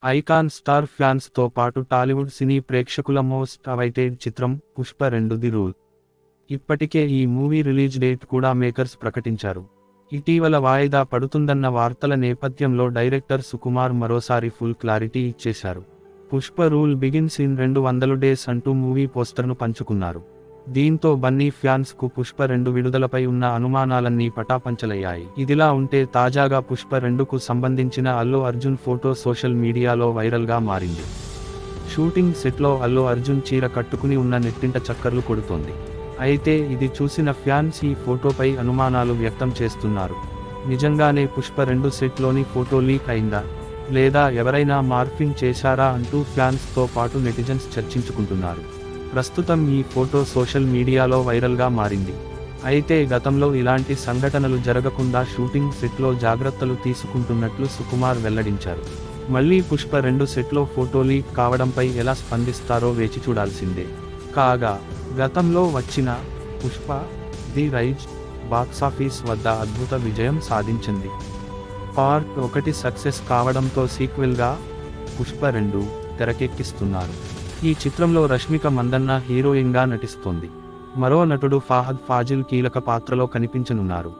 Icon star ఫ్యాన్స్తో పాటు టాలీవుడ్ సినీ ప్రేక్షకుల most awaited చిత్రం పుష్ప 2 ది రూల్. ఇప్పటికే ఈ మూవీ రిలీజ్ డేట్ కూడా మేకర్స్ ప్రకటించారు. ఇటీవల వాయిదా పడుతుందన్న వార్తల నేపథ్యంలో డైరెక్టర్ సుకుమార్ మరోసారి ఫుల్ క్లారిటీ ఇచ్చేశారు. Pushpa rule begins in 200 days అంటూ మూవీ పోస్టర్ను పంచుకున్నారు. దీంతో బన్నీ ఫ్యాన్స్ కు పుష్ప 2 విడుదలపై ఉన్న అనుమానాలన్నీ పటాపంచలయ్యాయి. ఇదిలా ఉంటే తాజాగా పుష్ప 2కు సంబంధించిన అల్లు అర్జున్ ఫోటో సోషల్ మీడియాలో వైరల్గా మారింది. షూటింగ్ సెట్లో అల్లు అర్జున్ చీర కట్టుకుని ఉన్న నెట్టింట చక్కర్లు కొడుతోంది. అయితే ఇది చూసిన ఫ్యాన్స్ ఈ ఫోటోపై అనుమానాలు వ్యక్తం చేస్తున్నారు. నిజంగానే పుష్ప 2 సెట్లోని ఫోటో లీక్ అయిందా, లేదా ఎవరైనా మార్ఫింగ్ చేశారా అంటూ ఫ్యాన్స్తో పాటు నెటిజన్స్ చర్చించుకుంటున్నారు. ప్రస్తుతం ఈ ఫోటో సోషల్ మీడియాలో వైరల్గా మారింది. అయితే గతంలో ఇలాంటి సంఘటనలు జరగకుండా షూటింగ్ సెట్లో జాగ్రత్తలు తీసుకుంటున్నట్లు సుకుమార్ వెల్లడించారు. మళ్లీ పుష్ప 2 సెట్లో ఫోటో లీక్ కావడంపై ఎలా స్పందిస్తారో వేచి చూడాల్సిందే. కాగా గతంలో వచ్చిన పుష్ప ది రైజ్ బాక్సాఫీస్ వద్ద అద్భుత విజయం సాధించింది. పార్ట్ 1 సక్సెస్ కావడంతో సీక్వెల్గా పుష్ప 2 తెరకెక్కిస్తున్నారు. ఈ చిత్రంలో రష్మిక మందన్న హీరోయిన్గా నటిస్తోంది. మరో నటుడు ఫహద్ ఫాజిల్ కీలక పాత్రలో కనిపించనున్నారు.